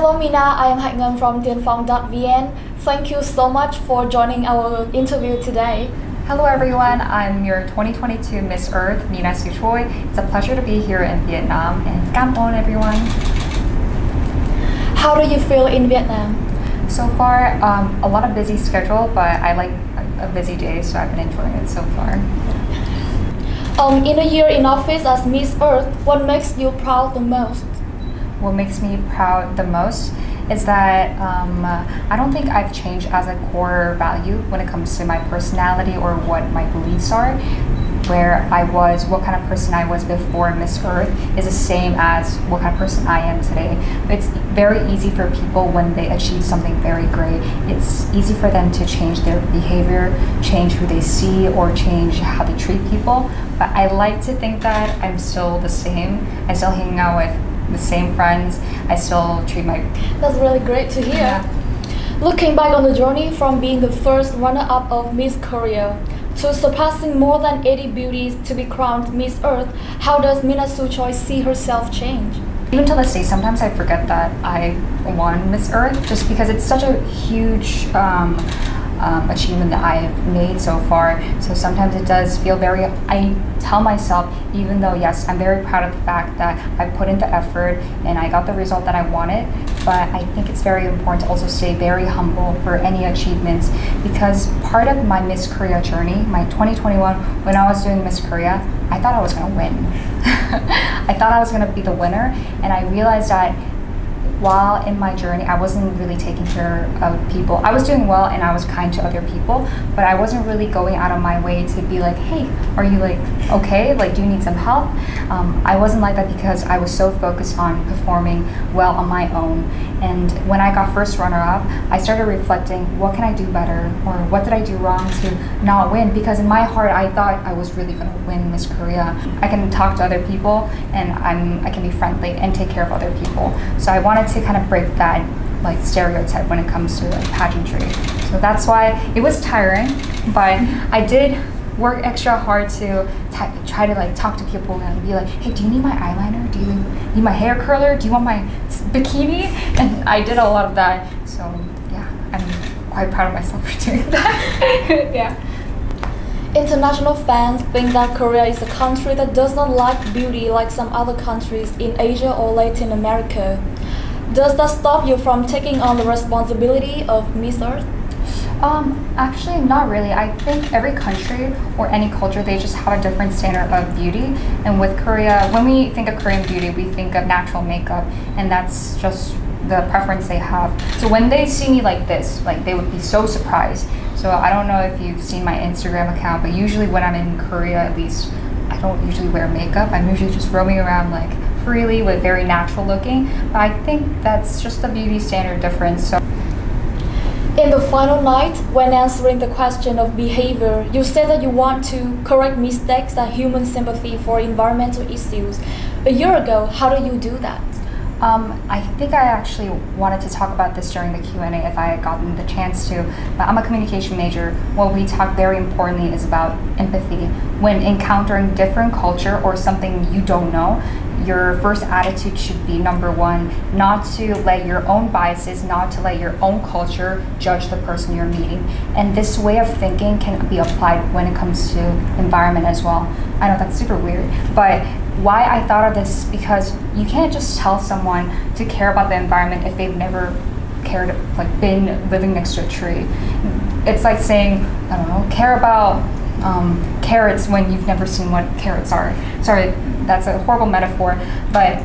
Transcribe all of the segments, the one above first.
Hello Mina, I am Hạnh from tienfong.vn. Thank you so much for joining our interview today. Hello everyone, I'm your 2022 Miss Earth, Mina Su Choi. It's a pleasure to be here in Vietnam, and Cam on everyone. How do you feel in Vietnam? So far, a lot of busy schedule, but I like a busy day, so I've been enjoying it so far. In a year in office as Miss Earth, what makes you proud the most? What makes me proud the most is that I don't think I've changed as a core value when it comes to my personality or what my beliefs are. Where I was, what kind of person I was before Miss Earth is the same as what kind of person I am today. It's very easy for people when they achieve something very great. It's easy for them to change their behavior, change who they see, or change how they treat people. But I like to think that I'm still the same. I still hang out with the same friends. I still treat my... That's really great to hear. Yeah. Looking back on the journey from being the first runner-up of Miss Korea to surpassing more than 80 beauties to be crowned Miss Earth, how does Mina Su Choi see herself change? Even to this day, sometimes I forget that I won Miss Earth just because it's such a huge achievement that I have made so far. So sometimes it does feel very, I tell myself, even though yes, I'm very proud of the fact that I put in the effort and I got the result that I wanted, but I think it's very important to also stay very humble for any achievements, because part of my Miss Korea journey, my 2021, when I was doing Miss Korea, I thought I was going to win. I thought I was going to be the winner, and I realized that while in my journey, I wasn't really taking care of people. I was doing well and I was kind to other people, but I wasn't really going out of my way to be like, hey, are you like okay? Like, do you need some help? I wasn't like that because I was so focused on performing well on my own. And when I got first runner-up, I started reflecting, what can I do better? Or what did I do wrong to not win? Because in my heart, I thought I was really gonna win Miss Korea. I can talk to other people and I can be friendly and take care of other people. So I wanted to kind of break that like stereotype when it comes to like pageantry. So that's why it was tiring, but I did work extra hard to try to like talk to people and be like, hey, do you need my eyeliner? Do you need my hair curler? Do you want my bikini? And I did a lot of that. So yeah, I'm quite proud of myself for doing that. Yeah. International fans think that Korea is a country that does not lack beauty like some other countries in Asia or Latin America. Does that stop you from taking on the responsibility of Miss Earth? Actually, not really. I think every country or any culture, they just have a different standard of beauty. And with Korea, when we think of Korean beauty, we think of natural makeup, and that's just the preference they have. So when they see me like this, like they would be so surprised. So I don't know if you've seen my Instagram account, but usually when I'm in Korea, at least, I don't usually wear makeup. I'm usually just roaming around like freely with very natural looking. But I think that's just a beauty standard difference. So in the final night, when answering the question of behavior, you said that you want to correct mistakes and human sympathy for environmental issues. A year ago, how do you do that? I think I actually wanted to talk about this during the Q&A if I had gotten the chance to, but I'm a communication major. What we talk very importantly is about empathy. When encountering different culture or something you don't know, your first attitude should be, number one, not to let your own biases, not to let your own culture judge the person you're meeting. And this way of thinking can be applied when it comes to environment as well. I know that's super weird, but why I thought of this, because you can't just tell someone to care about the environment if they've never cared, like been living next to a tree. It's like saying, I don't know, care about carrots when you've never seen what carrots are. Sorry, that's a horrible metaphor, but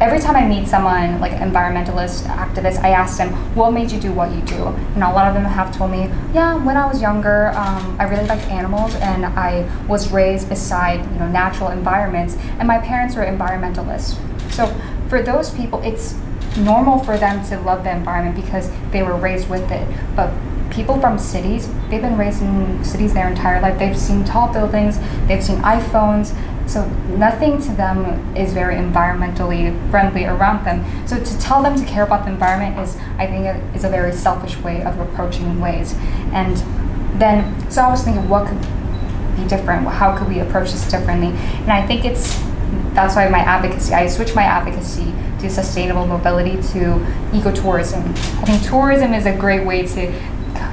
every time I meet someone, like environmentalist, activist, I ask them, what made you do what you do? And a lot of them have told me, yeah, when I was younger, I really liked animals and I was raised beside natural environments, and my parents were environmentalists. So for those people, it's normal for them to love the environment because they were raised with it. But people from cities, they've been raised in cities their entire life. They've seen tall buildings, they've seen iPhones, so nothing to them is very environmentally friendly around them. So to tell them to care about the environment is, I think, is a very selfish way of approaching ways. And then, so I was thinking, what could be different? How could we approach this differently? And I think that's why my advocacy, I switched my advocacy do sustainable mobility to ecotourism. I think tourism is a great way to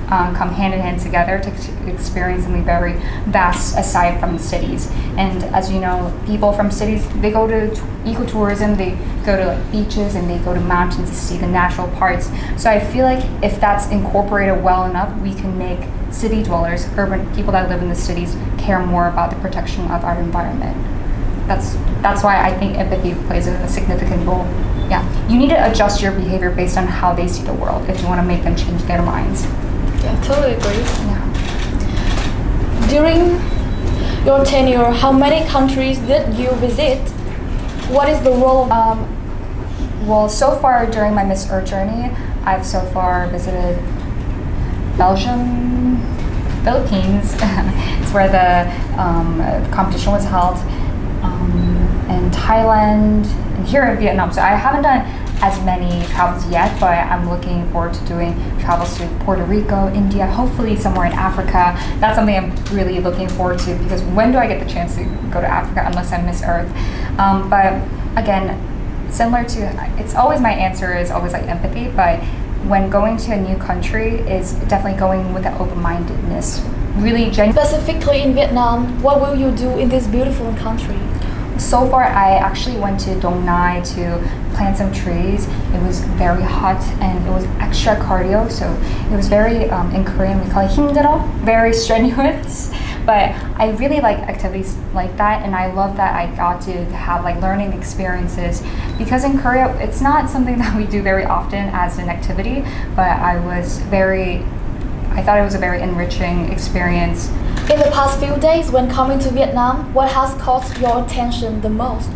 come hand in hand together to experience something very vast aside from cities. And as you know, people from cities, they go to ecotourism, they go to like beaches and they go to mountains to see the natural parts. So I feel like if that's incorporated well enough, we can make city dwellers, urban people that live in the cities, care more about the protection of our environment. That's why I think empathy plays a significant role. Yeah, you need to adjust your behavior based on how they see the world if you want to make them change their minds. Yeah, totally agree. Yeah. During your tenure, how many countries did you visit? What is the role of... Well, so far during my Miss Earth journey, I've so far visited Belgium, Philippines, it's where the competition was held, and Thailand, and here in Vietnam. So I haven't done as many travels yet, but I'm looking forward to doing travels to Puerto Rico, India, hopefully somewhere in Africa. That's something I'm really looking forward to, because when do I get the chance to go to Africa unless I miss Earth? But again, similar to, it's always my answer is always like empathy, but when going to a new country is definitely going with an open-mindedness, really genuine. Specifically in Vietnam, what will you do in this beautiful country? So far, I actually went to Dong Nai to plant some trees. It was very hot and it was extra cardio, so it was very, in Korean we call it 힘들어, very strenuous. But I really like activities like that, and I love that I got to have like learning experiences, because in Korea it's not something that we do very often as an activity, but I thought it was a very enriching experience. In the past few days when coming to Vietnam, what has caught your attention the most?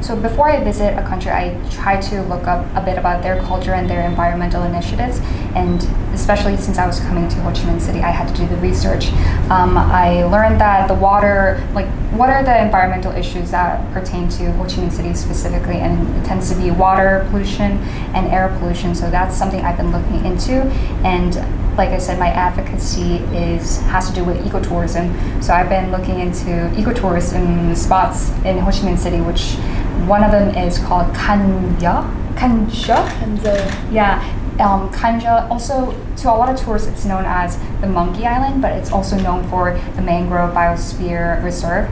So before I visit a country, I try to look up a bit about their culture and their environmental initiatives, and especially since I was coming to Ho Chi Minh City, I had to do the research. I learned that the water, like what are the environmental issues that pertain to Ho Chi Minh City specifically, and it tends to be water pollution and air pollution, so that's something I've been looking into. And like I said, my advocacy has to do with ecotourism. So I've been looking into ecotourism spots in Ho Chi Minh City, which one of them is called Kanja. Yeah. Kanja, also to a lot of tourists it's known as the Monkey Island, but it's also known for the Mangrove Biosphere Reserve.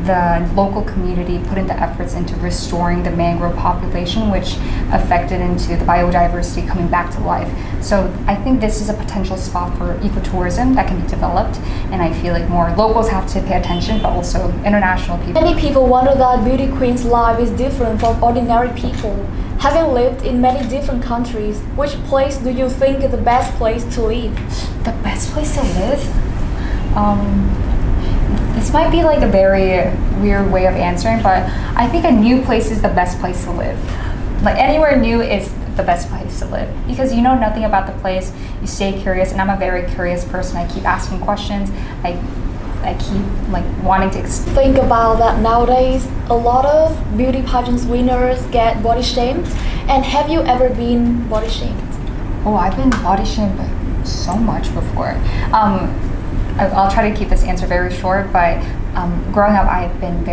The local community put in the efforts into restoring the mangrove population, which affected into the biodiversity coming back to life. So I think this is a potential spot for ecotourism that can be developed, and I feel like more locals have to pay attention, but also international people. Many people wonder that beauty queen's life is different from ordinary people. Having lived in many different countries, which place do you think is the best place to live? The best place to live? This might be like a very weird way of answering, but I think a new place is the best place to live. Like anywhere new is the best place to live, because you know nothing about the place, you stay curious, and I'm a very curious person. I keep asking questions. I keep like wanting to think about that nowadays. A lot of beauty pageants winners get body shamed. And have you ever been body shamed? Oh, I've been body shamed so much before. I'll try to keep this answer very short, but growing up I've been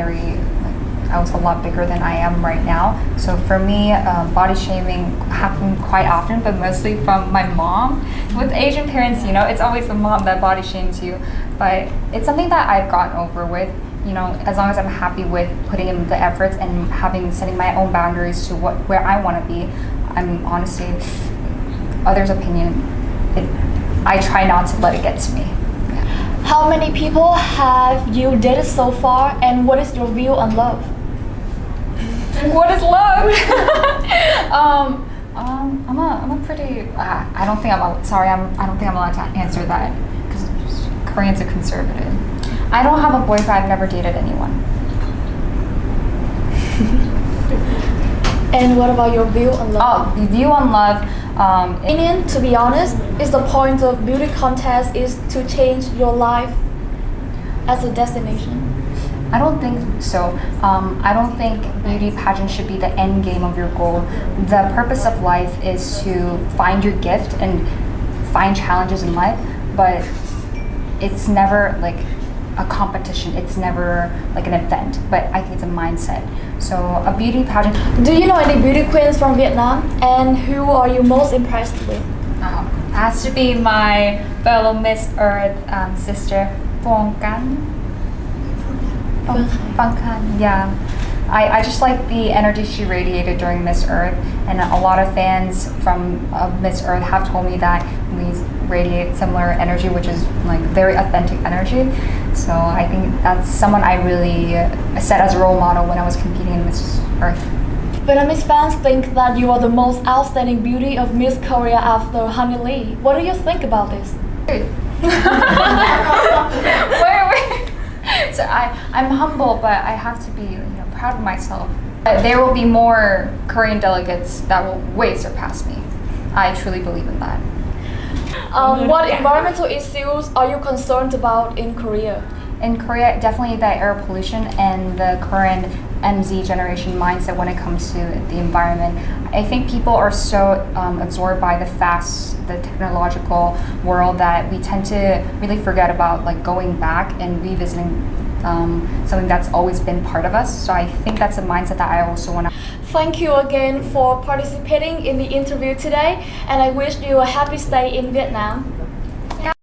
I was a lot bigger than I am right now. So for me, body shaming happened quite often, but mostly from my mom. With Asian parents, you know, it's always the mom that body shames you. But it's something that I've gotten over with. You know, as long as I'm happy with putting in the efforts and setting my own boundaries to where I want to be, I'm honestly, others' opinion, I try not to let it get to me. Yeah. How many people have you dated so far, and what is your view on love? What is love? I'm a pretty. I don't think I'm allowed to answer that, because Koreans are conservative. I don't have a boyfriend. I've never dated anyone. And what about your view on love? Oh, view on love. Opinion, to be honest, is the point of beauty contest is to change your life as a destination. I don't think so. I don't think beauty pageant should be the end game of your goal. The purpose of life is to find your gift and find challenges in life, but it's never like a competition. It's never like an event, but I think it's a mindset. So a beauty pageant. Do you know any beauty queens from Vietnam? And who are you most impressed with? Has to be my fellow Miss Earth sister, Phong Can. Phong Can, yeah. I just like the energy she radiated during Miss Earth, and a lot of fans from Miss Earth have told me that we radiate similar energy, which is like very authentic energy. So I think that's someone I really set as a role model when I was competing in Miss Earth. Vietnamese fans think that you are the most outstanding beauty of Miss Korea after Honey Lee. What do you think about this? Wait. So I'm humble, but I have to be proud of myself. There will be more Korean delegates that will way surpass me. I truly believe in that. What environmental issues are you concerned about in Korea? In Korea, definitely the air pollution and the current MZ generation mindset when it comes to the environment. I think people are so absorbed by the technological world that we tend to really forget about like going back and revisiting something that's always been part of us. So I think that's a mindset that I also want to. Thank you again for participating in the interview today, and I wish you a happy stay in Vietnam.